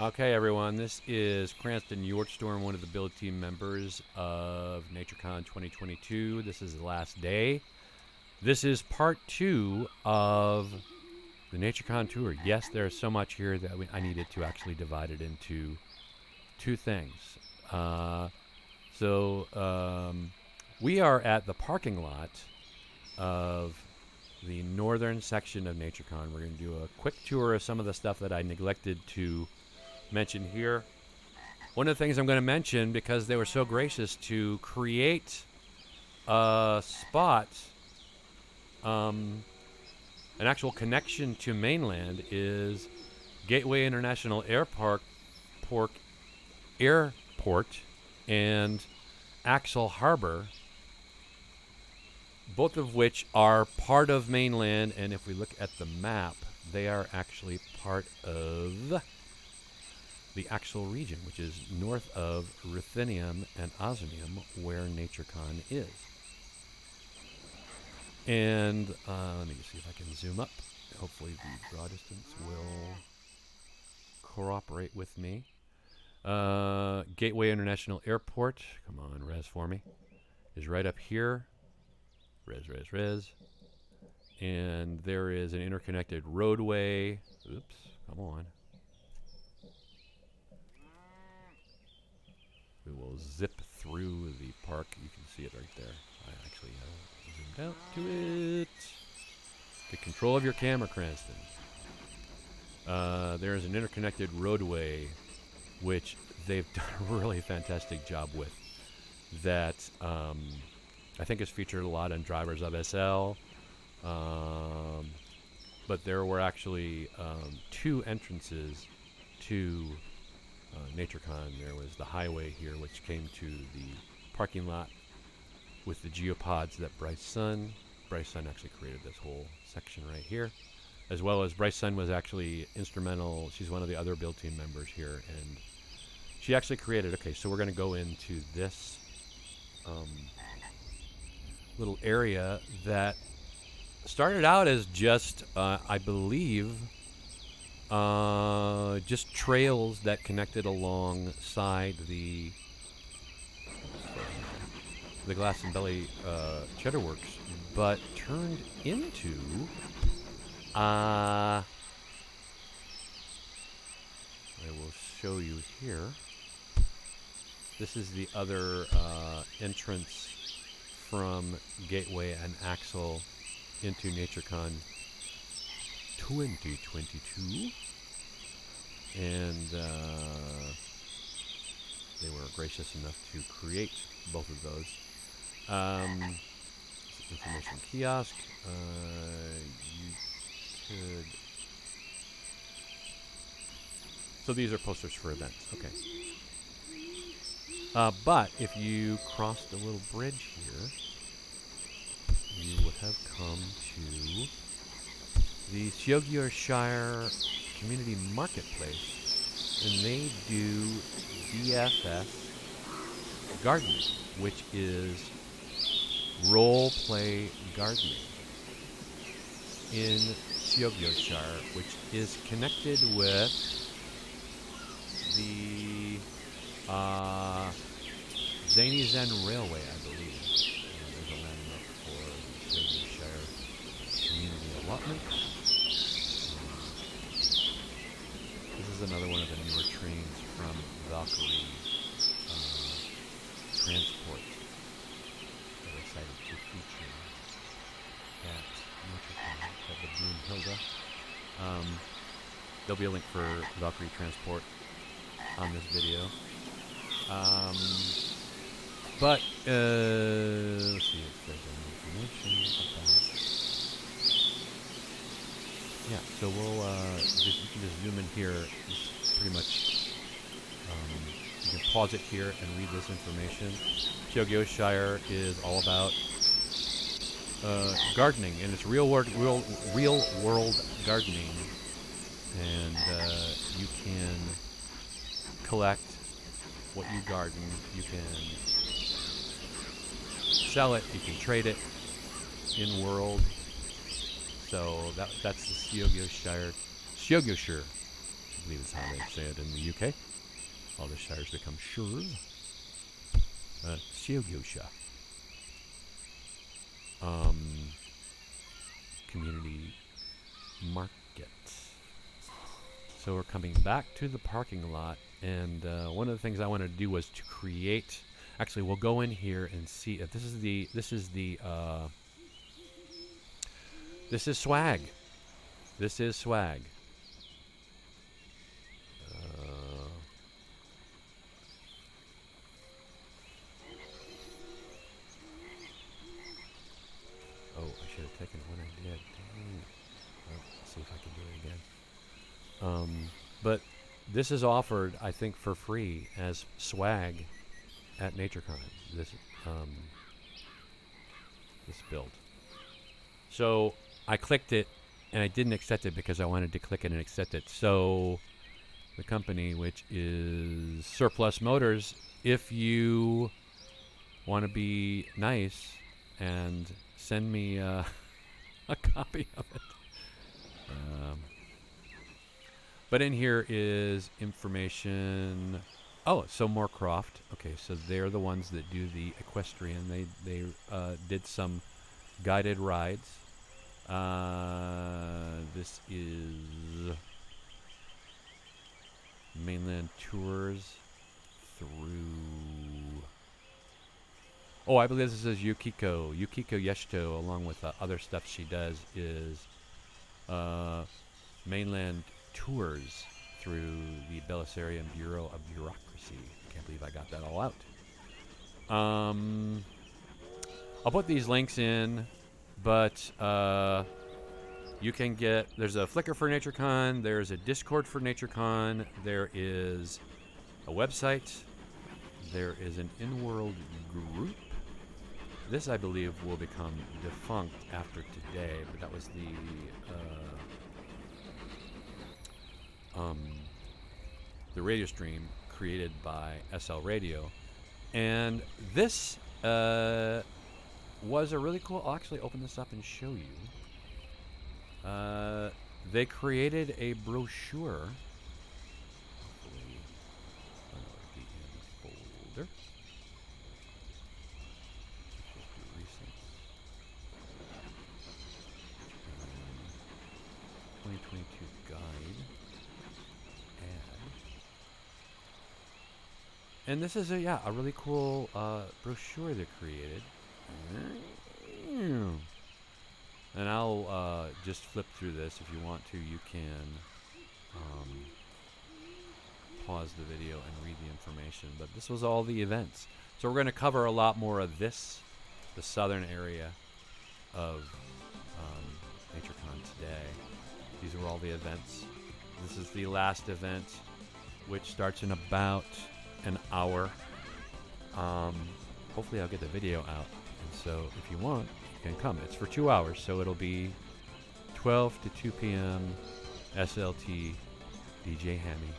Okay, everyone, this is Cranston Yorkstorm, one of the build team members of NatureCon 2022. This is the last day. This is part 2 of the NatureCon tour. Yes, there's so much here that I needed to actually divide it into two things. We are at the parking lot of the northern section of NatureCon. We're going to do a quick tour of some of the stuff that I neglected to mention here. One of the things I'm going to mention, because they were so gracious to create a spot, an actual connection to mainland, is Gateway International Airport and Axel Harbor, both of which are part of mainland. And if we look at the map, they are actually part of the Axel region, which is north of Ruthenium and Osmium, where NatureCon is. And let me just see if I can zoom up. Hopefully the draw distance will cooperate with me. Gateway International Airport, come on, res for me, is right up here. Res. And there is an interconnected roadway. Oops, come on. We will zip through the park. You can see it right there. I actually zoomed out to it. Get control of your camera, Cranston. There is an interconnected roadway, which they've done a really fantastic job with. That I think is featured a lot on Drivers of SL. But there were actually two entrances to NatureCon. There was the highway here, which came to the parking lot with the geopods that Bryce Sun actually created this whole section right here, as well as Bryce Sun was actually instrumental. She's one of the other build team members here, and she actually created, okay, so we're going to go into this little area that started out as just, I believe, just trails that connected alongside the Glass and Belly Cheddar Works, but turned into I will show you here. This is the other entrance from Gateway and Axel into NatureCon 2022, and they were gracious enough to create both of those. Information kiosk. You could. So these are posters for events. Okay. But if you crossed a little bridge here, you would have come to the Seogyeoshire Community Marketplace, and they do DFS gardening, which is role-play gardening in Seogyeoshire, which is connected with the Zany Zen Railway, I believe. There's a landmark for the Seogyeoshire Community Allotment. This is another one of the newer trains from Valkyrie Transport that I decided to feature at NatureCon, at the Broomhilda. There'll be a link for Valkyrie Transport on this video. But let's see if there's any information about. Yeah, so we'll you can just zoom in here. It's pretty much you can pause it here and read this information. Seogyeoshire is all about gardening, and it's real world gardening, and you can collect what you garden. You can sell it. You can trade it in world. So that's the Seogyeoshire believe is how they say it in the UK. All the shires become shires. Seogyeoshire. Community market. So we're coming back to the parking lot, and one of the things I wanted to do was to create. Actually, we'll go in here and see if this is swag. This is swag. Oh, I should have taken it when I did. Well, let's see if I can do it again. But this is offered, I think, for free as swag at NatureCon. This build. So I clicked it, and I didn't accept it because I wanted to click it and accept it. So the company, which is Surplus Motors, if you want to be nice and send me a copy of it. But in here is information. Oh, so Moorcroft. Okay, so they're the ones that do the equestrian. They did some guided rides. This is mainland tours through. Oh, I believe this is Yukiko Yeshito, along with other stuff she does, is mainland tours through the Bellisserian Bureau of Bureaucracy. Can't believe I got that all out. I'll put these links in, but you can get. There's a Flickr for NatureCon. There's a Discord for NatureCon. There is a website. There is an Inworld Group. This, I believe, will become defunct after today, but that was the radio stream created by SL Radio. And this was a really cool. I'll actually open this up and show you. They created a brochure. Hopefully, it'll be in the folder. 2022 guide. Add. And this is a really cool brochure they created. And I'll just flip through this. If you want to, you can pause the video and read the information. But this was all the events. So we're going to cover a lot more of this, the southern area of NatureCon today. These are all the events. This is the last event, which starts in about an hour. Hopefully I'll get the video out. And so if you want, you can come. It's for 2 hours, so it'll be 12 to 2 p.m. SLT, DJ Hammy,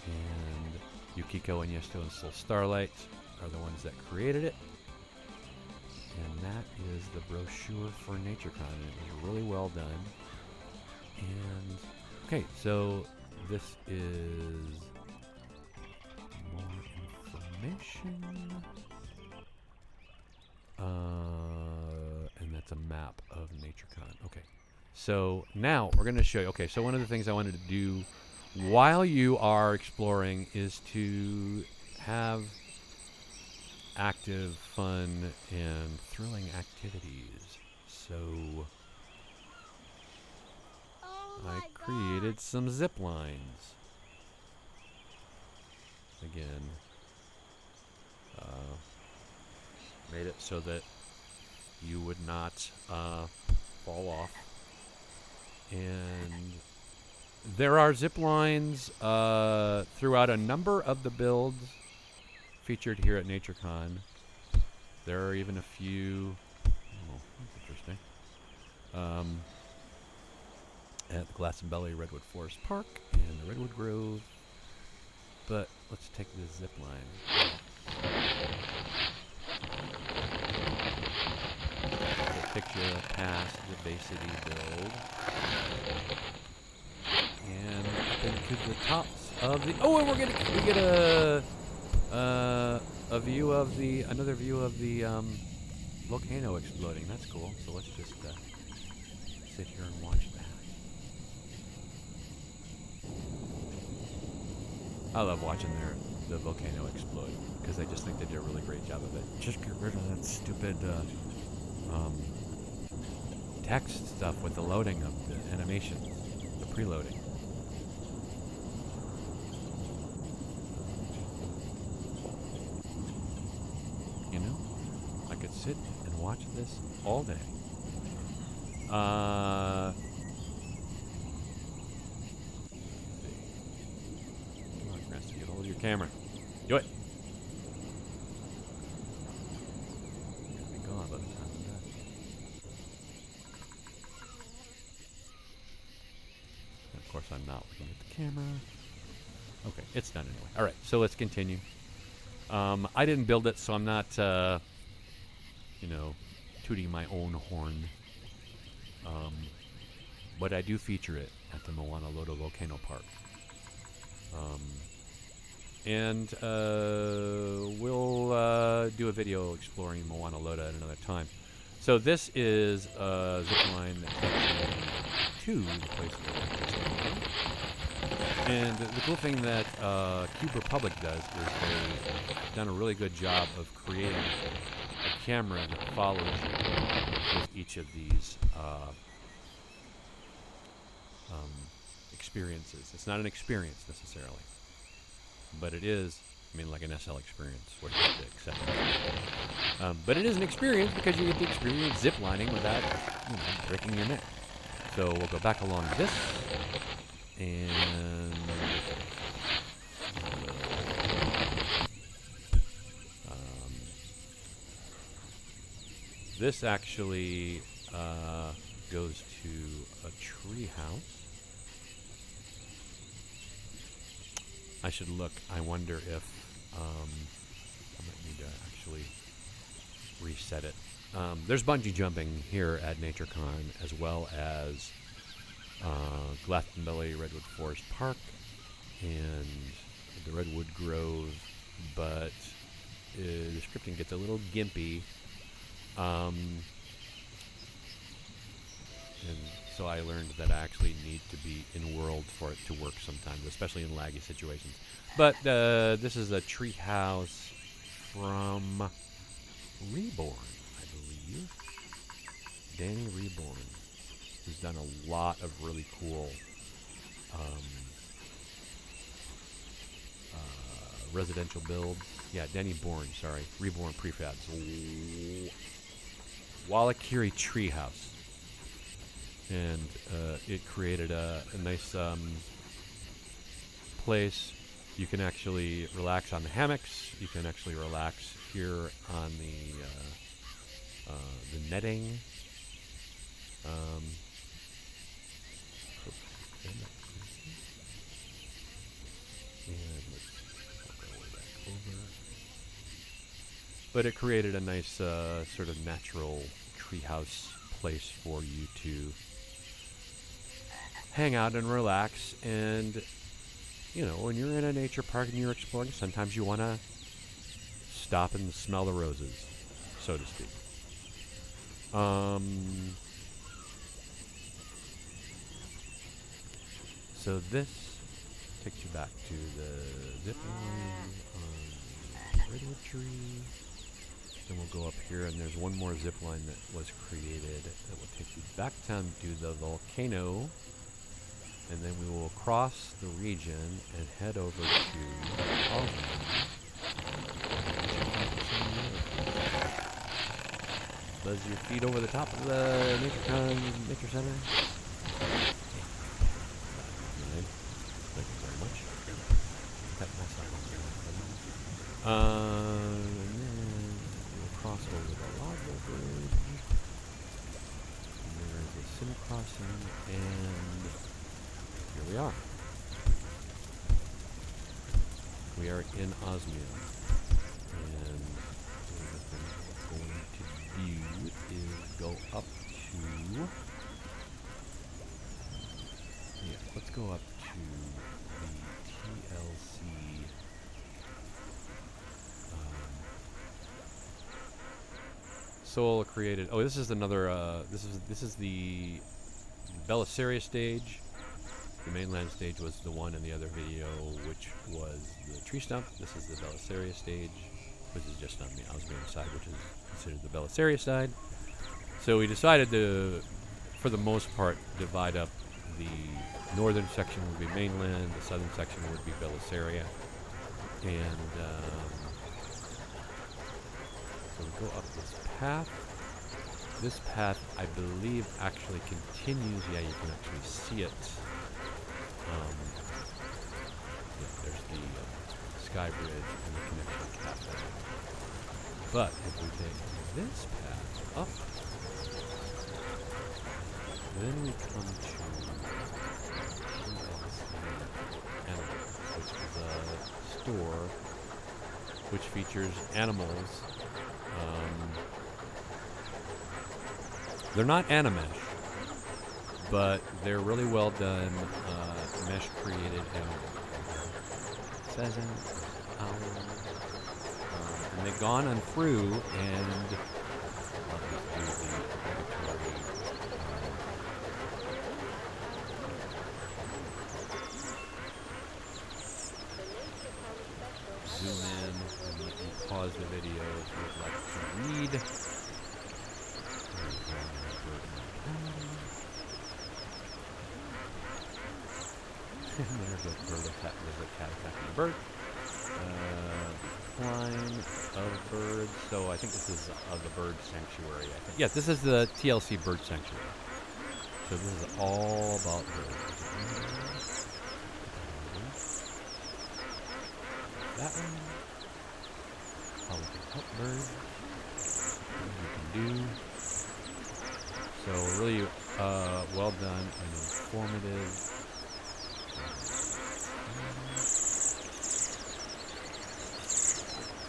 and Yukiko and Yesto and Soul Starlight are the ones that created it. And that is the brochure for NatureCon. It was really well done. And okay, so this is more information. And that's a map of NatureCon. Okay, so now we're going to show you. Okay, so one of the things I wanted to do while you are exploring is to have active, fun, and thrilling activities. So I created some zip lines. Again, made it so that you would not fall off. And there are zip lines throughout a number of the builds featured here at NatureCon. There are even a few. Oh, that's interesting. At the Glastonbury Redwood Forest Park and the Redwood Grove. But let's take this zip line. A picture past the Bay City build. And up in the tops of the. Oh, and we get a view of another view of the volcano exploding. That's cool. So let's just sit here and watch that. I love watching the volcano explode because I just think they did a really great job of it. Just get rid of that stupid text stuff with the loading of the animation, the preloading. You know, I could sit and watch this all day. Get hold of your camera. Do it. Be gone by the time I'm done. And of course, I'm not looking at the camera. Okay, it's done anyway. All right, so let's continue. I didn't build it, so I'm not, tooting my own horn. But I do feature it at the Moana Lodo Volcano Park. And we'll do a video exploring Moana Loda at another time. So this is a zip line that takes you to the place where it's going. And the cool thing that Cube Republic does is they've done a really good job of creating a camera that follows you with each of these experiences. It's not an experience necessarily. But it is, like an SL experience, where you have to accept it. But it is an experience because you get to experience ziplining without, breaking your neck. So we'll go back along this, and this actually goes to a tree house. I should look. I wonder if I might need to actually reset it. There's bungee jumping here at NatureCon, as well as Glastonbury Redwood Forest Park and the Redwood Grove, but the scripting gets a little gimpy. And so I learned that I actually need to be in world for it to work sometimes, especially in laggy situations. But this is a tree house from Rebourne, I believe. Danny Rebourne, who's done a lot of really cool residential builds. Yeah, Danny Bourne, sorry. Rebourne Prefabs. Wallakiri Treehouse. And it created a nice place. You can actually relax on the hammocks. You can actually relax here on the netting. But it created a nice sort of natural treehouse place for you to hang out and relax. And when you're in a nature park and you're exploring, sometimes you want to stop and smell the roses, so to speak. So this takes you back to the zip line on the redwood tree. Then we'll go up here, and there's one more zip line that was created that will take you back down to the volcano. And then we will cross the region and head over to Osmond. Buzz your feet over the top of the NatureCon Nature Center. Thank you very much. Pet myself. And then we'll cross over the Lodville Bridge. And there is a sim crossing, and here we are. We are in Osmond. And the thing we're going to do is go up to... let's go up to the TLC. Soul created. Oh, this is another. This is the Bellisseria stage. The mainland stage was the one in the other video, which was the tree stump. This is the Bellisseria stage, which is just on the Osmium side, which is considered the Bellisseria side. So we decided to, for the most part, divide up. The northern section would be mainland, the southern section would be Bellisseria, and so we go up this path. This path, I believe, actually continues. Yeah, you can actually see it. There's the sky bridge and the connection cafe. But if we take this path up, then we come to Animals, which is a store which features animals. They're not animesh, but they're really well done mesh created animals. Pheasant, owl, and they've gone on through and zoom in and let me pause the video if you'd like to read. There's a bird attack. There's a cat attacking a bird. Decline of birds. So I think this is the bird sanctuary. I think. Yes, this is the TLC Bird Sanctuary. So this is all about birds. That one. How we can help birds. What we can do. So really well done and informative.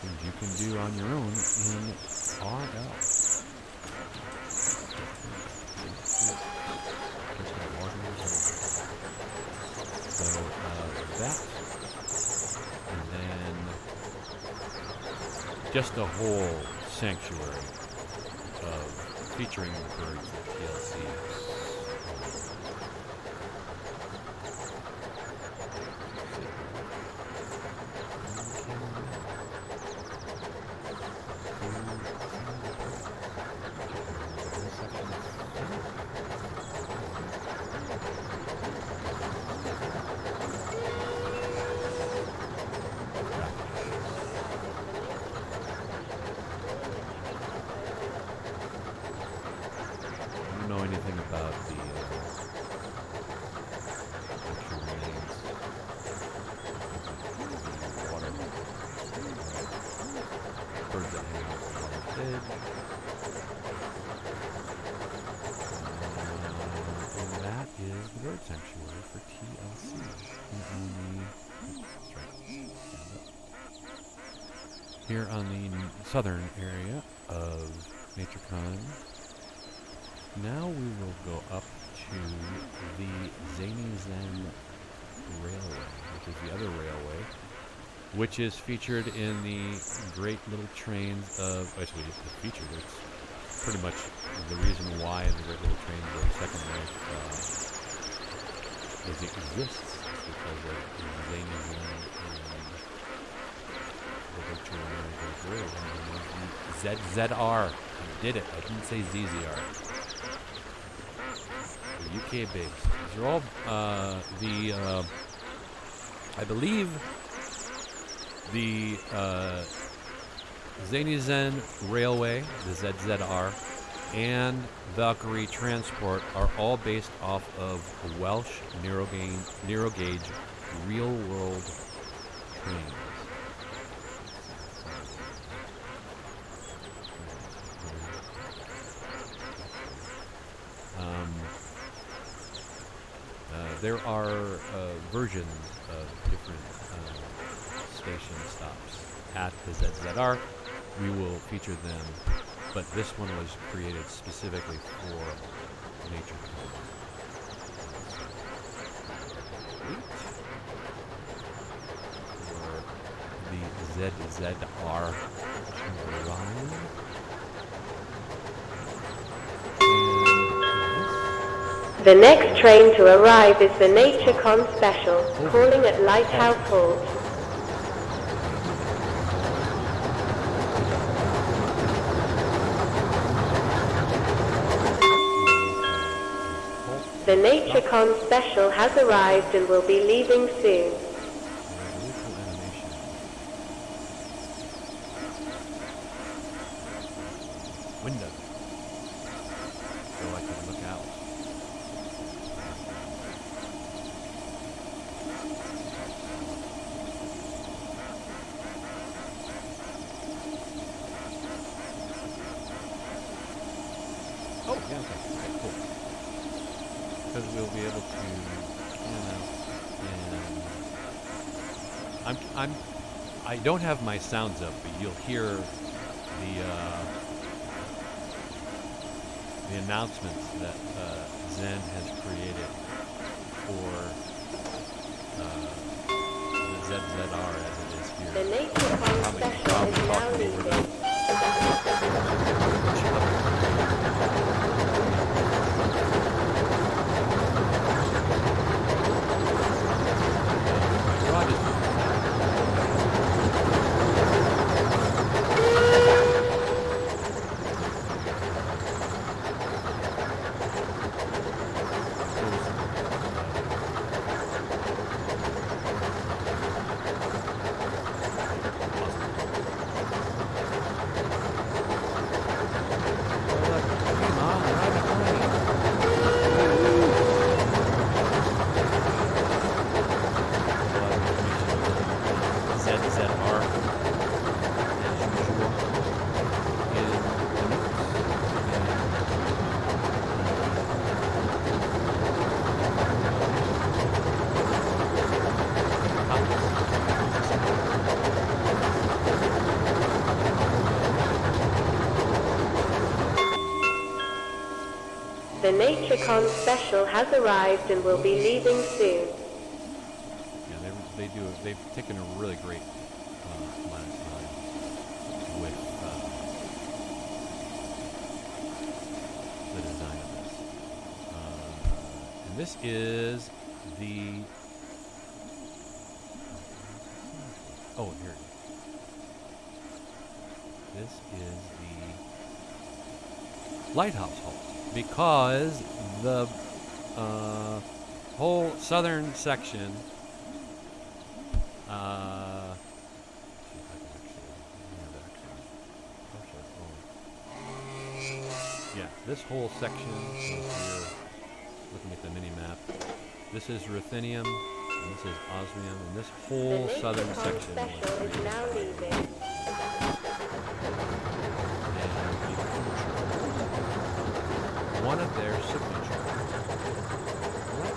Things you can do on your own in RL. So that, and then just a whole sanctuary of featuring the birds at TLC. Anything about the water birds that hang out on the edge. And that is the bird sanctuary for TLC. Here on the southern area of NatureCon. Now we will go up to the Zany Zen Railway, which is the other railway, which is featured in the great little trains of, actually it's featured, it's pretty much the reason why the great little trains of Second Life exists, because of Zany Zen and the big train that goes through. ZZR, I did it, I didn't say ZZR. UK based. These are all I believe the Zany Zen Railway, the ZZR, and Valkyrie Transport are all based off of Welsh narrow gauge real world trains. There are versions of different station stops at the ZZR. We will feature them, but this one was created specifically for NatureCon. ZZR arrive. The next train to arrive is the NatureCon Special, calling at Lighthouse Halt. The NatureCon Special has arrived and will be leaving soon. Window. So I can look out. Oh, yeah, okay. Alright, cool. Because we'll be able to, and I don't have my sounds up, but you'll hear the announcements that Zen has created for the ZZR as it is here. The NatureCon Special is now leaving. The NatureCon Special has arrived and will be leaving soon. Yeah, they've taken a really great amount of time with the design of this. And this is the... Oh, here it is. This is the Lighthouse Halt. Because the whole southern section, this whole section, so if you're looking at the mini map, this is Ruthenium, and this is Osmium, and this whole southern section was now leaving. One of their signature. One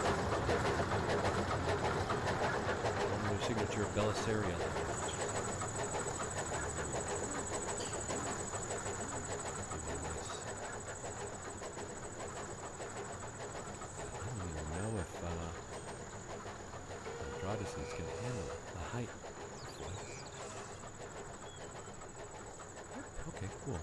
of their signature Bellisseria. I don't even know if Andrades can handle the height. Okay, cool.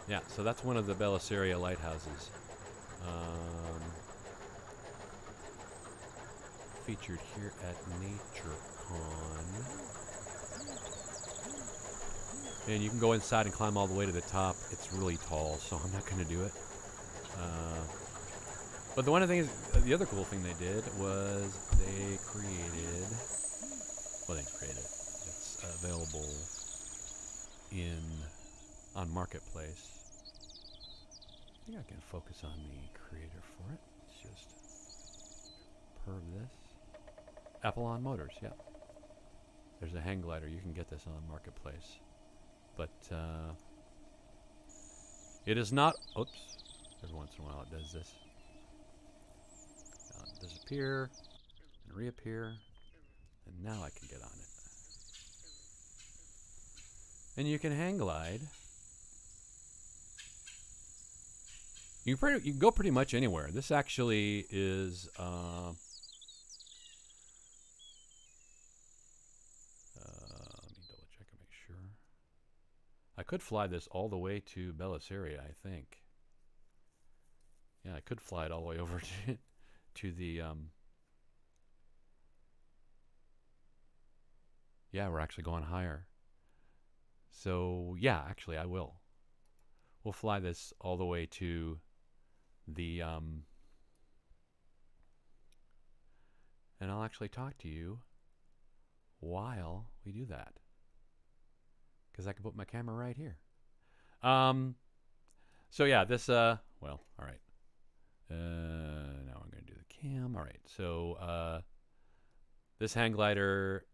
Yeah, so that's one of the Bellisseria lighthouses. Featured here at NatureCon. And you can go inside and climb all the way to the top. It's really tall, so I'm not going to do it. But the one thing is, the other cool thing they did was they created, it's available on Marketplace. I think I can focus on the creator for it. It's just perv this. Apollon Motors, yeah. There's a hang glider. You can get this on Marketplace. But it is not... Oops. Every once in a while it does this. Now it disappear and reappear. And now I can get on it. And you can hang glide. You can go pretty much anywhere. This actually is I could fly this all the way to Bellisseria, I think. Yeah, I could fly it all the way over to the... Yeah, we're actually going higher. So, yeah, actually, I will. We'll fly this all the way to the... And I'll actually talk to you while we do that. Because I can put my camera right here. So, yeah, this... well, all right. Now I'm going to do the cam. All right, so... this hang glider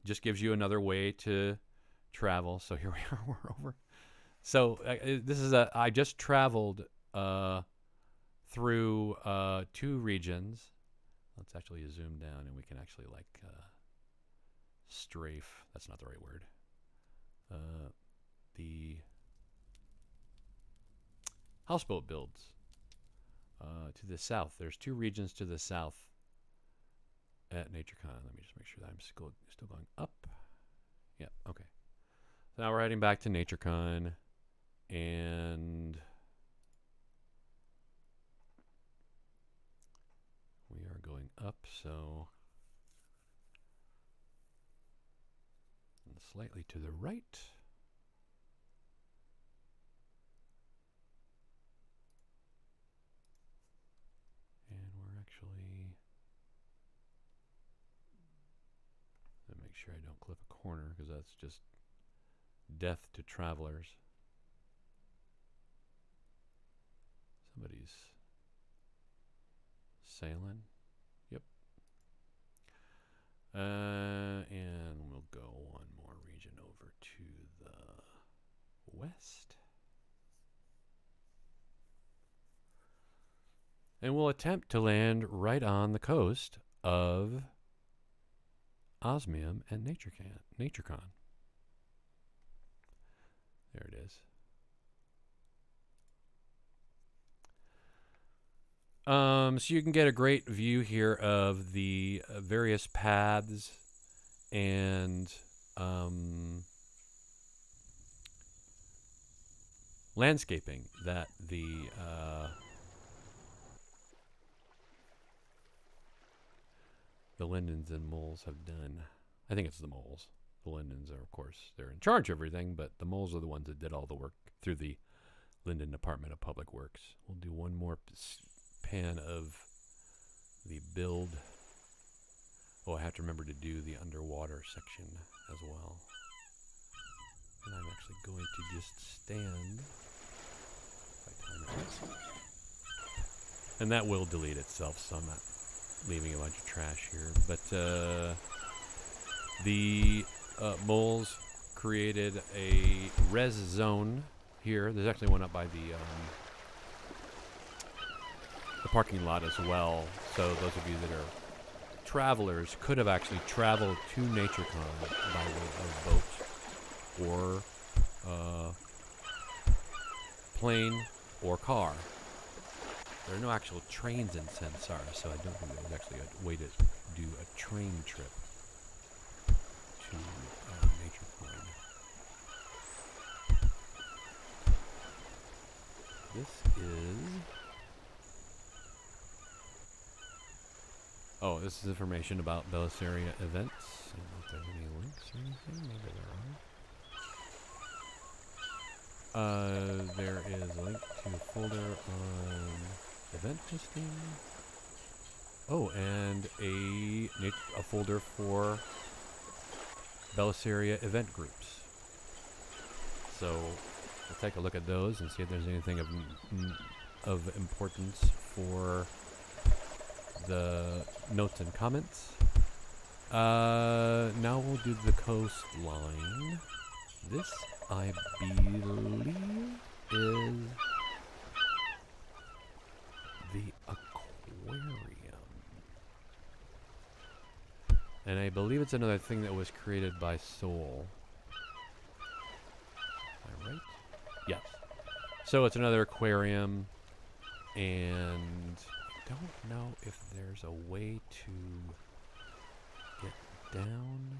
just gives you another way to travel. So here we are, we're over. So this is I just traveled through 2 regions. Let's actually zoom down and we can actually like strafe. That's not the right word. The houseboat builds to the south. There's 2 regions to the south at NatureCon. Let me just make sure that I'm still going up. Yeah, okay. So now we're heading back to NatureCon, and we are going up, so and slightly to the right. And we're actually... make sure I don't clip a corner, because that's just death to travelers. Somebody's sailing. Yep. And we'll go one more region over to the west. And we'll attempt to land right on the coast of Osmium and NatureCon. There it is. So you can get a great view here of the various paths and landscaping that the Lindens and moles have done. I think it's the moles. The Lindens are, of course, they're in charge of everything, but the moles are the ones that did all the work through the Linden Department of Public Works. We'll do one more pan of the build. Oh, I have to remember to do the underwater section as well. And I'm actually going to just stand. If I time it right. And that will delete itself, so I'm not leaving a bunch of trash here. But the moles created a res zone here. There's actually one up by the parking lot as well. So those of you that are travelers could have actually traveled to NatureCon by way of boat or plane or car. There are no actual trains in Sansara, so I don't think there was actually a way to do a train trip to NatureCon. This is... Oh, this is information about Bellisseria events. I don't know if there's any links or anything. Maybe there are. There is a link to a folder on event listing. Oh, and a folder for Bellisseria event groups. So we'll take a look at those and see if there's anything of importance for the notes and comments. Now we'll do the coastline. This, I believe, is the aquarium. And I believe it's another thing that was created by Soul. Am I right? Yes. So it's another aquarium, and I don't know if there's a way to get down.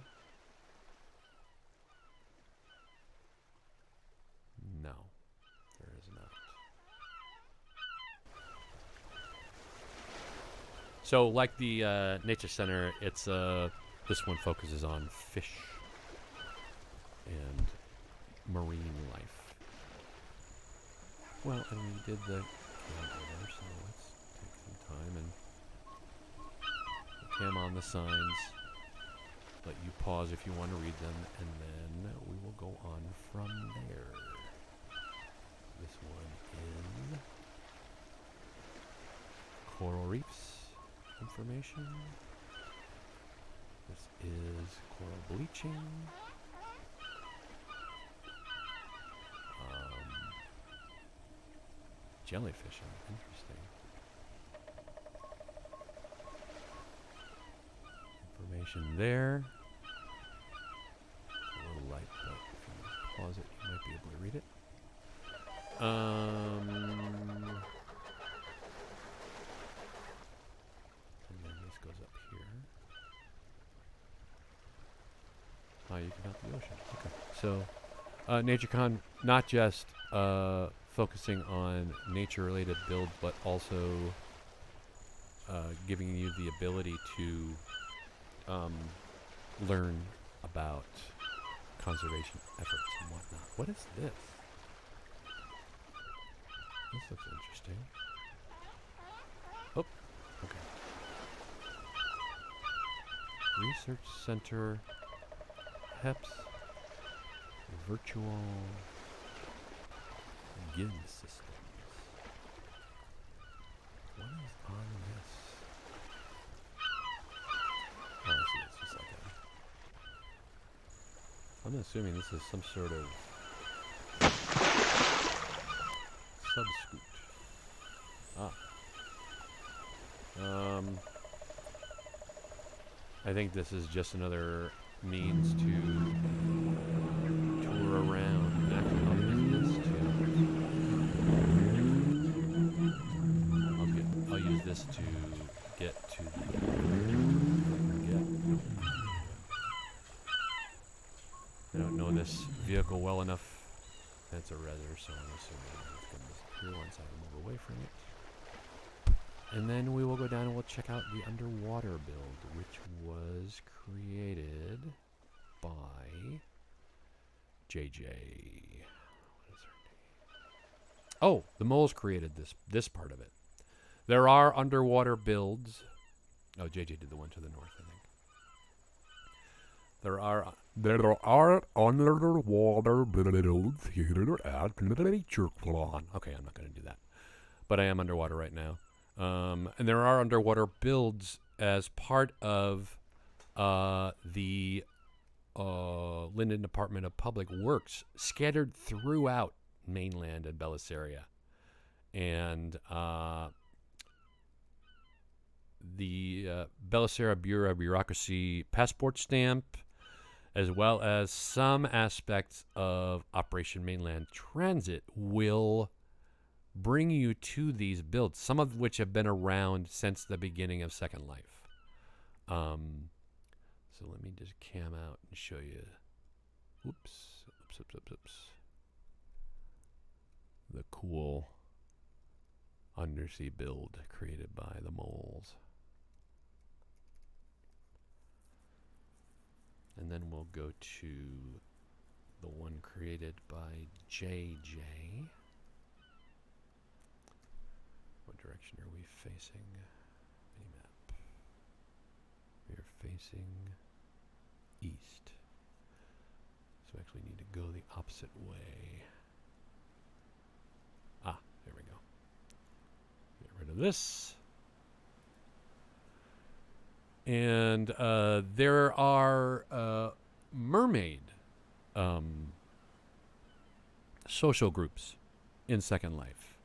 No, there is not. So, like the Nature Center, it's this one focuses on fish and marine life. Well, and we did the cam over, so let's take some time and cam on the signs. Let you pause if you want to read them, and then we will go on from there. This one is coral reefs information. This is coral bleaching. Jellyfishing, interesting. Information there. It's a little light, but if you pause it, you might be able to read it. And then this goes up here. Oh, you can help the ocean. Okay. So, NatureCon, not just focusing on nature-related build, but also giving you the ability to learn about conservation efforts and whatnot. What is this? This looks interesting. Oh, okay. Research Center, HEPS, Virtual Gin Systems. What is on this? Oh, I see. It's just like a... I'm assuming this is some sort of sub-scoot. I think this is just another means to tour around. Actually, I'll use this to... I'll use this to get to the... I don't know this vehicle well enough. It's a Reser, so I'm assuming it's going to disappear once I move away from it. And then we will go down and we'll check out the underwater build, which was created by JJ. What is her name? Oh, the moles created this part of it. There are underwater builds. Oh, JJ did the one to the north, I think. There are underwater builds here at NatureCon. Okay, I'm not going to do that. But I am underwater right now. And there are underwater builds as part of the Linden Department of Public Works scattered throughout mainland and Bellisseria. And the Bellisseria Bureau of Bureaucracy passport stamp, as well as some aspects of Operation Mainland Transit, will bring you to these builds, some of which have been around since the beginning of Second Life. So let me just cam out and show you. Oops. The cool undersea build created by the moles. And then we'll go to the one created by JJ. What direction are we facing? Minimap. We are facing east. So we actually need to go the opposite way. Ah, there we go. Get rid of this. And there are mermaid social groups in Second Life.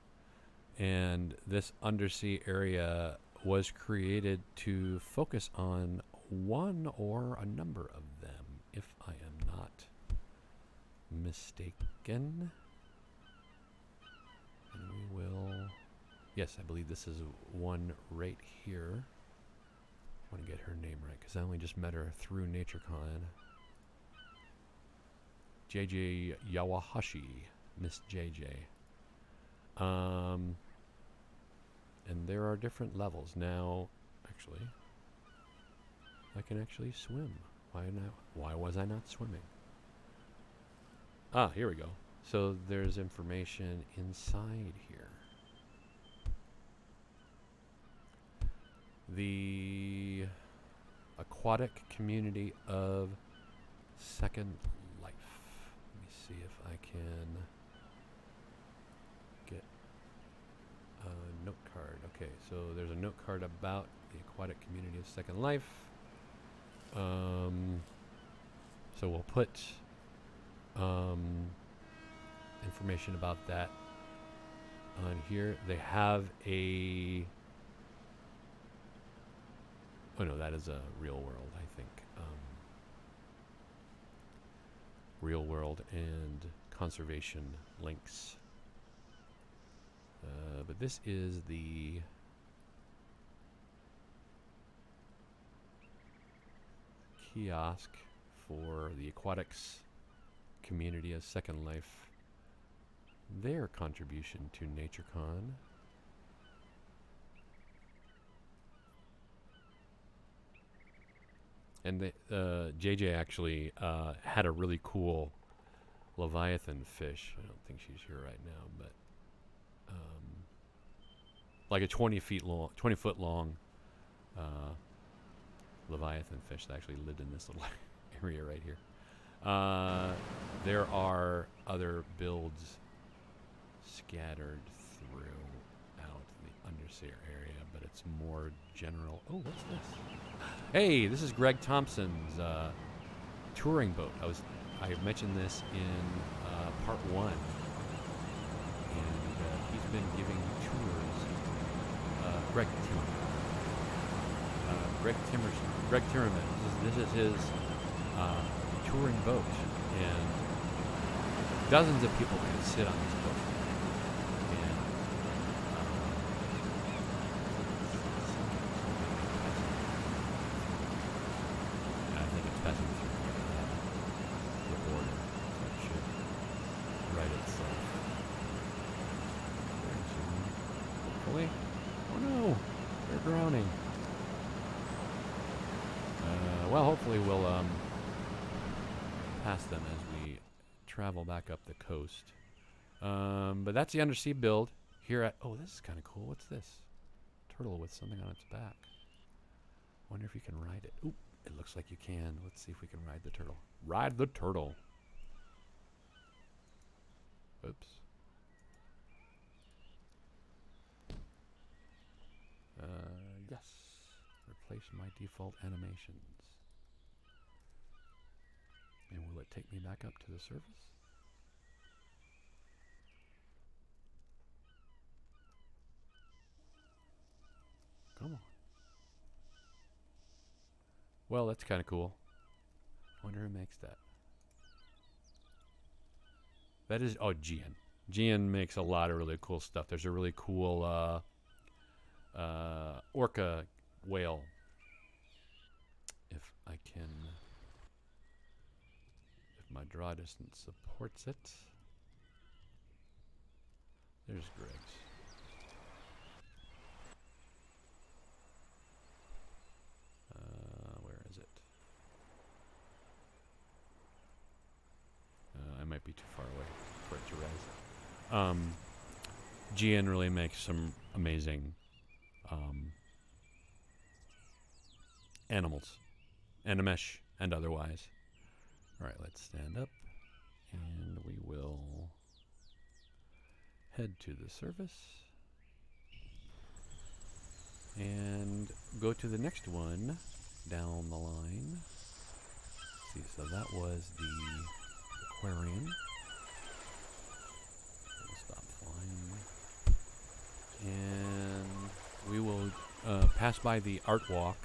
And this undersea area was created to focus on one or a number of them, if I am not mistaken. And we will... Yes, I believe this is one right here. I want to get her name right, because I only just met her through NatureCon. JJ Yawahashi. Miss JJ. And there are different levels. Now, actually, I can actually swim. Why was I not swimming? Ah, here we go. So there's information inside here. The aquatic community of Second Life. Let me see if I can get a note card. Okay, so there's a note card about the aquatic community of Second Life. So we'll put information about that on here. They have a... Oh no, that is a real world, I think. Real world and conservation links. But this is the kiosk for the aquatics community of Second Life. Their contribution to NatureCon. And JJ actually had a really cool Leviathan fish. I don't think she's here right now, but like a 20 foot long Leviathan fish that actually lived in this little area right here. There are other builds scattered throughout the Undersea area, but it's more general. Oh, what's this? Hey, this is Greg Thompson's touring boat. I mentioned this in part 1, and he's been giving tours. Greg Timmerman. This is his touring boat, and dozens of people can sit on this boat. And I think it's passing through the border, so it should right itself very soon. Hopefully. Oh no, they're drowning. Well, hopefully we'll pass them as we travel back up the coast. But that's the undersea build here at... Oh, this is kind of cool. What's this? Turtle with something on its back. Wonder if you can ride it. Oop, it looks like you can. Let's see if we can ride the turtle. Ride the turtle. Oops. Yes. Replace my default animations. And will it take me back up to the surface? Come on. Well, that's kind of cool. Wonder who makes that. That is... Oh, Gian. Gian makes a lot of really cool stuff. There's a really cool orca whale. If I can... If my draw distance supports it. There's Greg's. Where is it? I might be too far away for it to rise. Gian really makes some amazing animals, animesh and otherwise. All right, let's stand up, and we will head to the surface and go to the next one down the line. Let's see, so that was the aquarium. We'll stop flying, and we will pass by the art walk.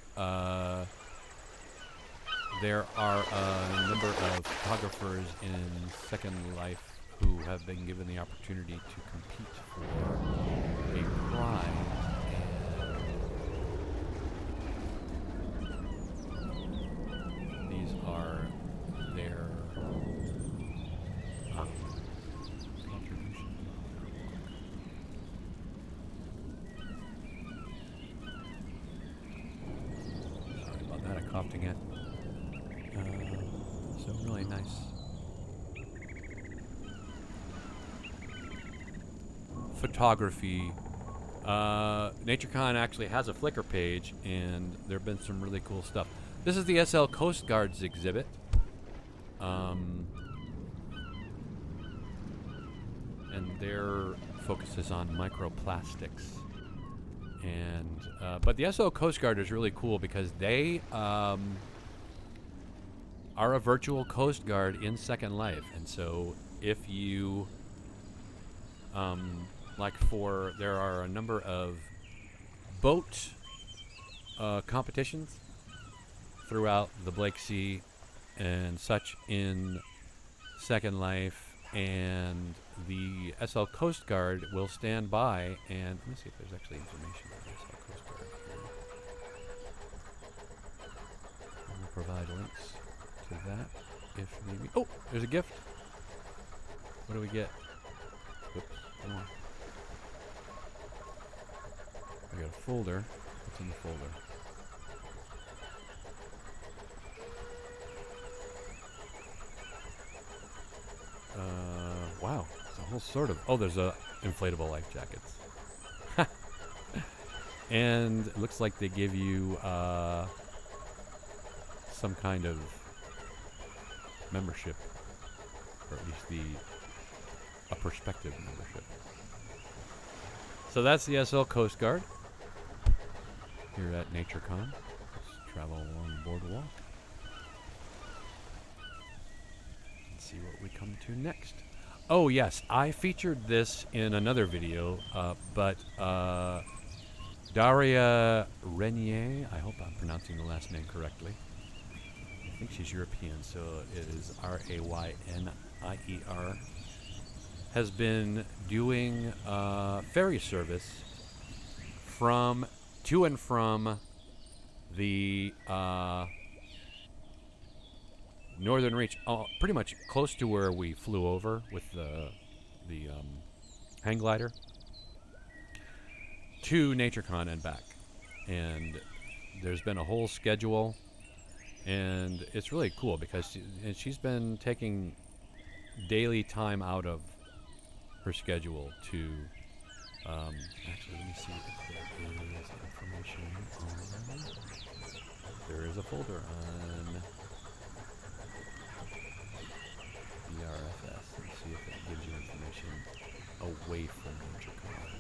There are a number of photographers in Second Life who have been given the opportunity to compete for a prize. And these are their contributions. crafting it. So really nice. Photography. NatureCon actually has a Flickr page, and there have been some really cool stuff. This is the SL Coast Guard's exhibit. And their focus is on microplastics. And but the SL Coast Guard is really cool because they are a virtual Coast Guard in Second Life. And so if you there are a number of boat competitions throughout the Blake Sea and such in Second Life, and the SL Coast Guard will stand by and let me see if there's actually information on the SL Coast Guard here. We'll provide links to that if maybe. Oh, there's a gift. What do we get? Whoops, come on. I got a folder. What's in the folder? Wow. It's a whole sort of... Oh, there's a inflatable life jackets. And it looks like they give you some kind of membership. Or at least a perspective membership. So that's the SL Coast Guard here at NatureCon. Let's travel along the boardwalk and see what we come to next. Oh yes, I featured this in another video, but Dariah Raynier, I hope I'm pronouncing the last name correctly. I think she's European, so it is Raynier, has been doing ferry service to and from the northern reach, pretty much close to where we flew over with the hang glider, to NatureCon and back. And there's been a whole schedule, and it's really cool because she's been taking daily time out of her schedule to actually, let me see if there is information on... There is a folder on the RFS. Let's see if it gives you information away from NatureCon.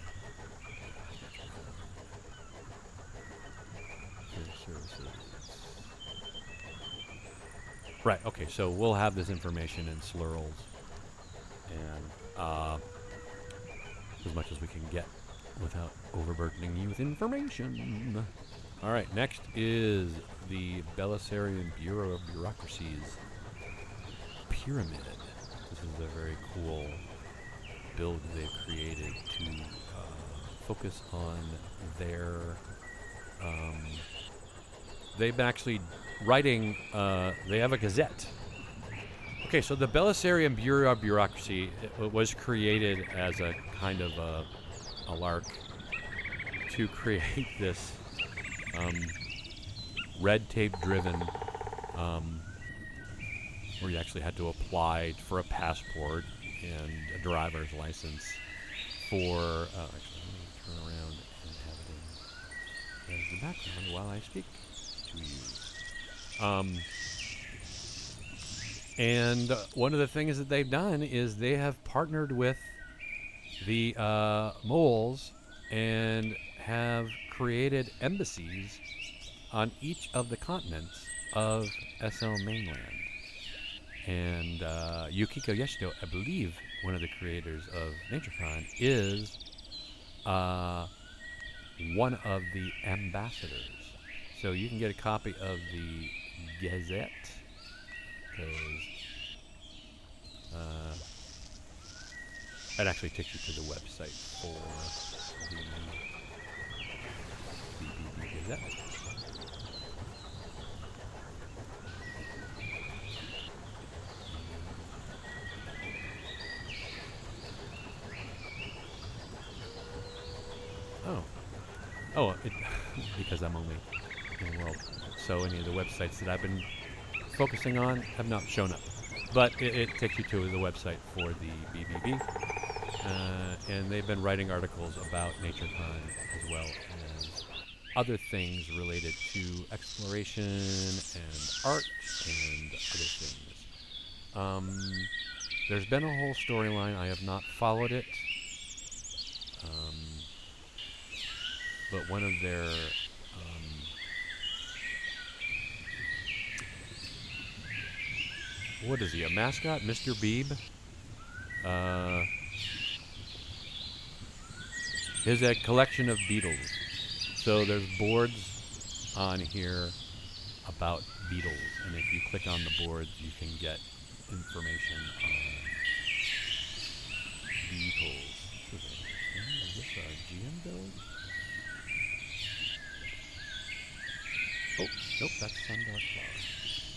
Services. Right, okay, so we'll have this information in slurls and as much as we can get without overburdening you with information. All right, next is the Bellisserian Bureau of Bureaucracy's pyramid. This is a very cool build they've created to focus on their... they've been actually writing... they have a gazette. Okay, so the Bellisserian Bureau of Bureaucracy was created as a kind of a lark to create this red tape driven where you actually had to apply for a passport and a driver's license for actually let me turn around and have it in as the background while I speak to you. And one of the things that they've done is they have partnered with the moles and have created embassies on each of the continents of SL mainland. And Yukiko Yeshito, I believe one of the creators of NatureCon, is one of the ambassadors. So you can get a copy of the Gazette, because that actually takes you to the website for the Gazette. Oh, because I'm only in the world. So any of the websites that I've been focusing on have not shown up. But it takes you to the website for the BBB. And they've been writing articles about NatureCon as well as other things related to exploration and art and other things. There's been a whole storyline. I have not followed it. But one of their what is he, a mascot? Mr. Beeb? Is a collection of beetles. So there's boards on here about beetles, and if you click on the boards, you can get information on beetles. Is this a GM build? Oh, nope, that's Sundark Flower.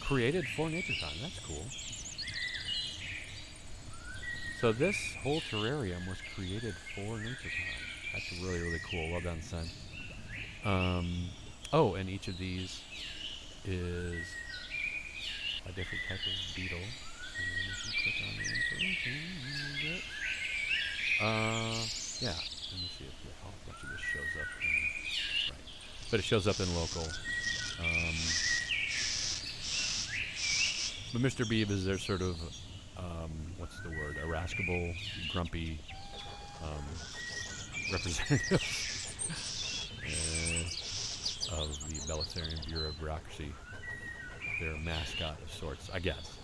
Created for NatureCon, that's cool. So this whole terrarium was created for NatureCon. That's really, really cool. Well done, son. Oh, and each of these is a different type of beetle. And if you click on the information, you get... yeah. Let me see if the whole bunch of this shows up. Right. But it shows up in local. But Mr. Beeb is their sort of, what's the word, irascible, grumpy representative of the Bellisserian Bureaucracy. Their mascot of sorts, I guess.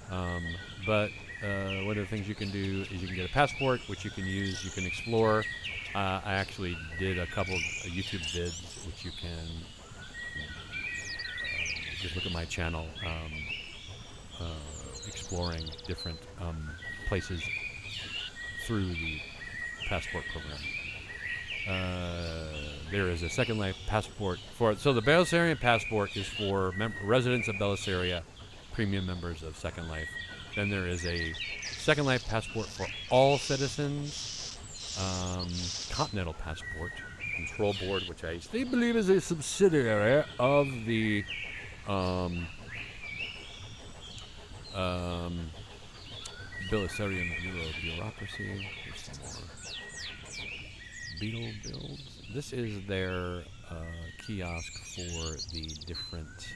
But one of the things you can do is you can get a passport, which you can use, you can explore. I actually did a couple YouTube vids, which you can just look at my channel, exploring different places through the passport program. There is a Second Life passport for, so the Bellisserian passport is for residents of Bellisseria, premium members of Second Life. Then there is a Second Life passport for all citizens, Continental passport, control board, which I still believe is a subsidiary of the Bellisserian Bureaucracy. There's some more Beetle builds. This is their kiosk for the different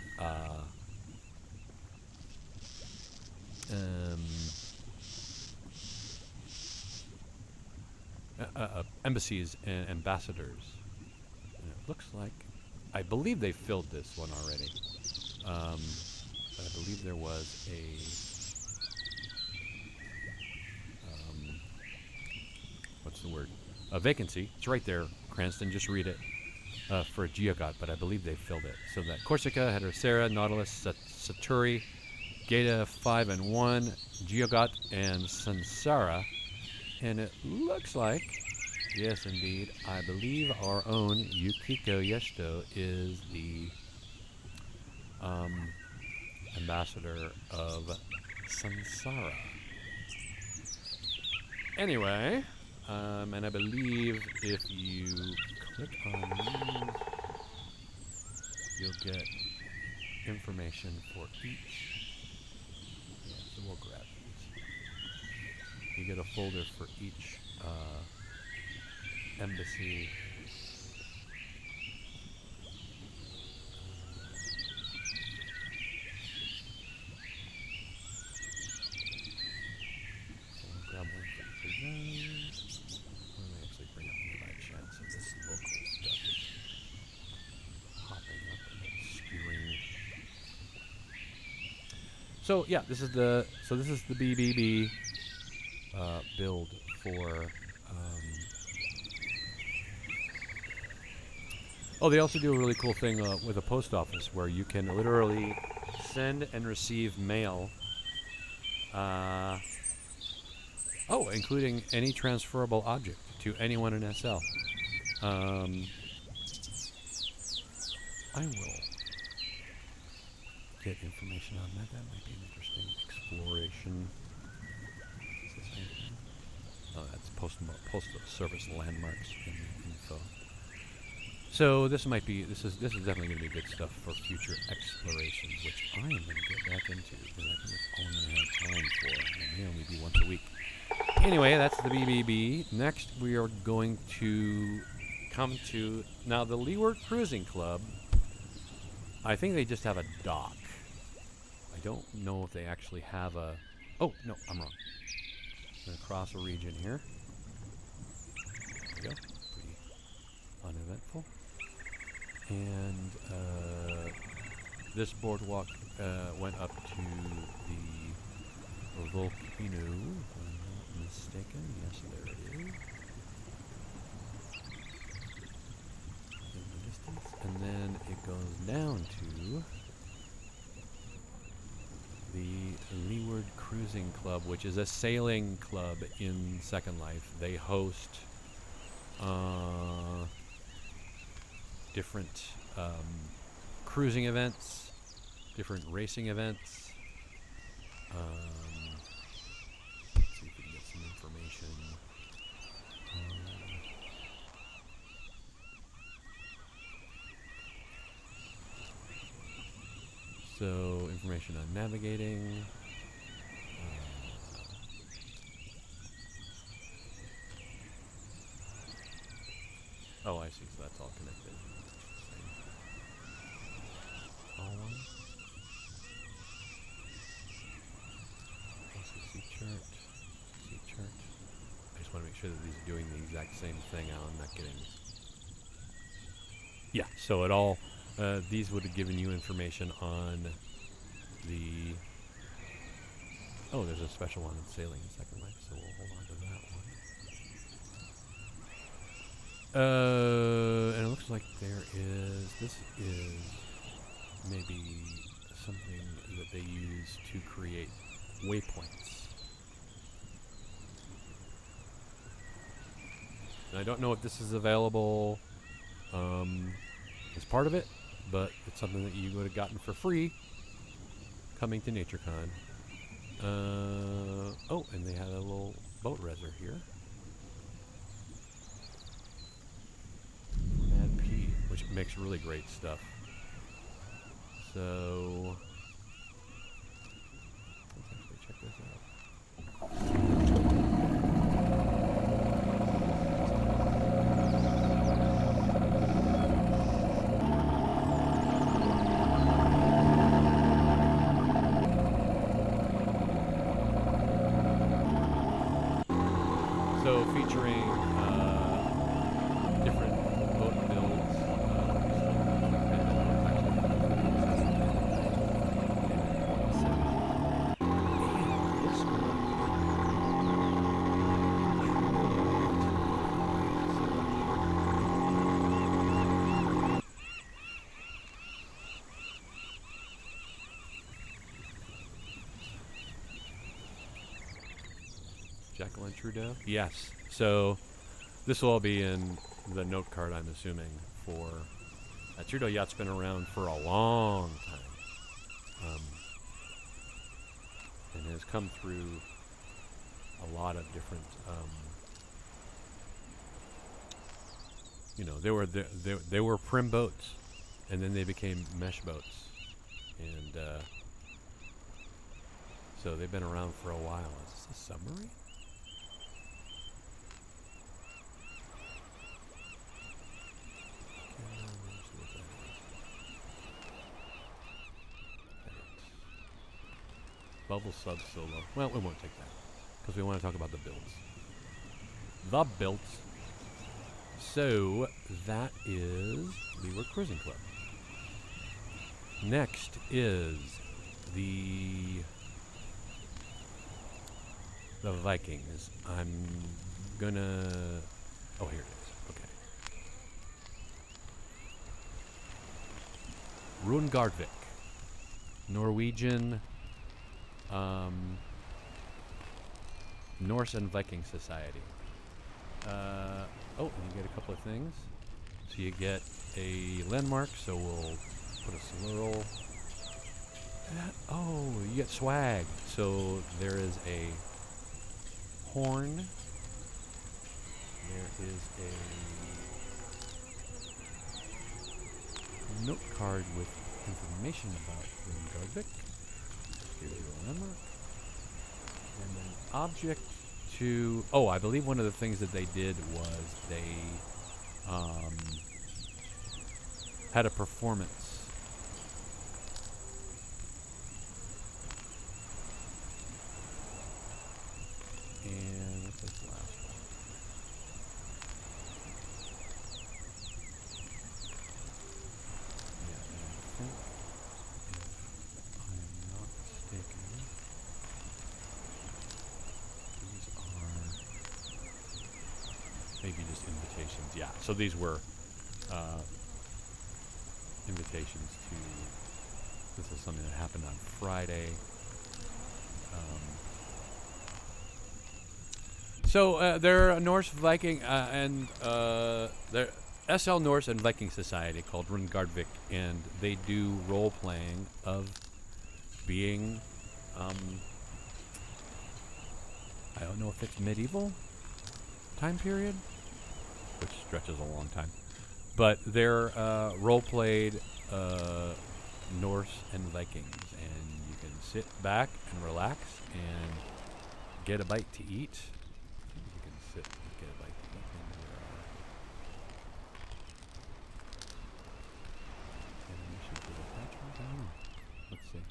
embassies and ambassadors. And it looks like, I believe they filled this one already. But I believe there was a what's the word? A vacancy. It's right there, Cranston. Just read it for Geogot, but I believe they filled it. So that Corsica, Heterocera, Nautilus, Saturi, Geta 5 and 1, Geogot, and Sansara. And it looks like, yes, indeed, I believe our own Yukiko Yesto is the ambassador of Sansara. Anyway, and I believe if you click on these, you'll get information for each. Yeah, so we'll grab these. You get a folder for each embassy. Grab one for each of those. Let me actually bring up nearby chat so this local stuff is hopping up and skewing. So yeah, this is the BBB build for. Oh, they also do a really cool thing with a post office where you can literally send and receive mail. Including any transferable object to anyone in SL. I will get information on that. That might be an interesting exploration. Is this anything? Oh, that's postal service landmarks info. So this is definitely going to be good stuff for future explorations, which I am going to get back into because I think that's all I'm going to have time for. It may only be once a week. Anyway, that's the BBB. Next, we are going to come to now the Leeward Cruising Club. I think they just have a dock. I don't know if they actually have a. Oh no, I'm wrong. I'm going to cross a region here. There we go. Pretty uneventful. And this boardwalk went up to the volcano, if I'm not mistaken. Yes, there it is. In the distance. And then it goes down to the Leeward Cruising Club, which is a sailing club in Second Life. They host different cruising events, different racing events. Let's see if we can get some information. So, information on navigating. Oh, I see. So that's all connected. All one. LCC chart. LCC chart. I just want to make sure that these are doing the exact same thing. I'm not getting. Yeah. So it all. These would have given you information on the. Oh, there's a special one in sailing in Second Life, so we'll hold on to that one. And it looks like this is maybe something that they use to create waypoints. And I don't know if this is available as part of it, but it's something that you would have gotten for free coming to NatureCon. Oh, and they had a little boat reser here. Mad P, which makes really great stuff. So, let's actually check this out. So featuring different boat builds. Jacqueline Trudeau? Yes. So this will all be in the note card, I'm assuming, for that Trudeau yacht's been around for a long time. And has come through a lot of different they were prim boats, and then they became mesh boats, and so they've been around for a while. Is this a submarine? Bubble sub solo. Well, we won't take that because we want to talk about the builds. The builds. So that is Leeward Cruising Club. Next is the Vikings. I'm gonna. Oh, here it is. Okay. Rungardvik, Norwegian. Norse and Viking Society. And you get a couple of things. So you get a landmark, so we'll put a swirl. You get swag. So there is a horn. There is note card with information about Rungardvik. Here's your landmark. And then object to... Oh, I believe one of the things that they did was they had a performance. And what's this last one? Yeah, and I think, if I am not mistaken, these are maybe just invitations. Yeah, so these were invitations to... This is something that happened on Friday. So they're a Norse Viking and they're SL Norse and Viking society called Rungardvik, and they do role playing of being I don't know if it's medieval time period, which stretches a long time, but they're role played Norse and Vikings, and you can sit back and relax and get a bite to eat. Sit and get a bite to eat. Animation for the attachment? I don't know. Let's see.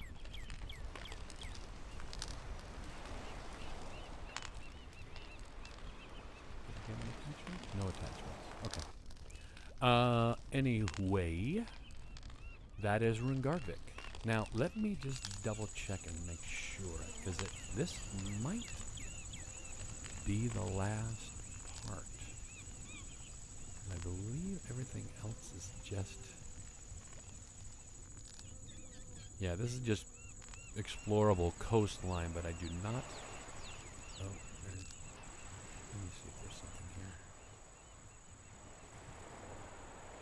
Did I get an attachment? No attachments. Okay. Anyway, that is Rungardvik. Now, let me just double check and make sure, because this might be the last part. I believe everything else is just... Yeah, this is just explorable coastline, but I do not... Oh, let me see if there's something here.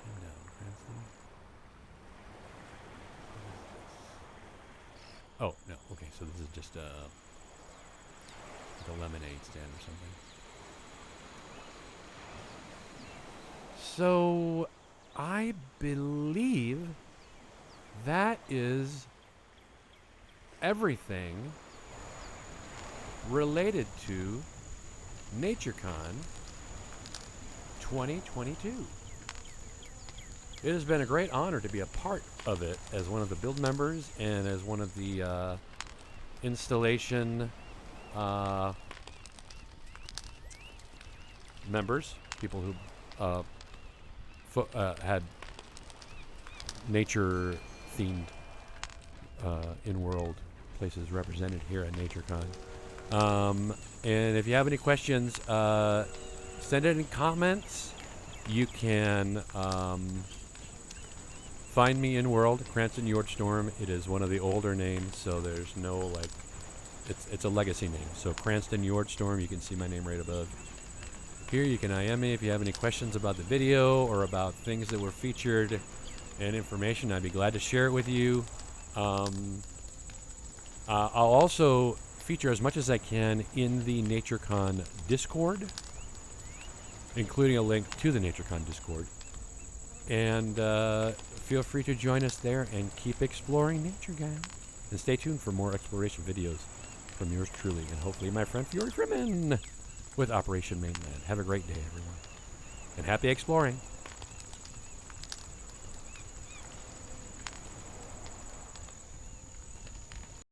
Come down, Cranston. Oh, no, okay, so this is just a lemonade stand or something. So I believe that is everything related to NatureCon 2022. It has been a great honor to be a part of it as one of the build members and as one of the installation members, people who had nature-themed in-world places represented here at NatureCon. And if you have any questions, send it in comments. You can find me in World, Cranston Yordstorm. It is one of the older names, so there's no, like, it's a legacy name. So Cranston Yordstorm, you can see my name right above. Here you can IM me if you have any questions about the video or about things that were featured and information. I'd be glad to share it with you. I'll also feature as much as I can in the NatureCon Discord, including a link to the NatureCon Discord. And feel free to join us there and keep exploring nature, guys. And stay tuned for more exploration videos from yours truly, and hopefully my friend Fjord Frimmen with Operation Mainland. Have a great day, everyone. And happy exploring.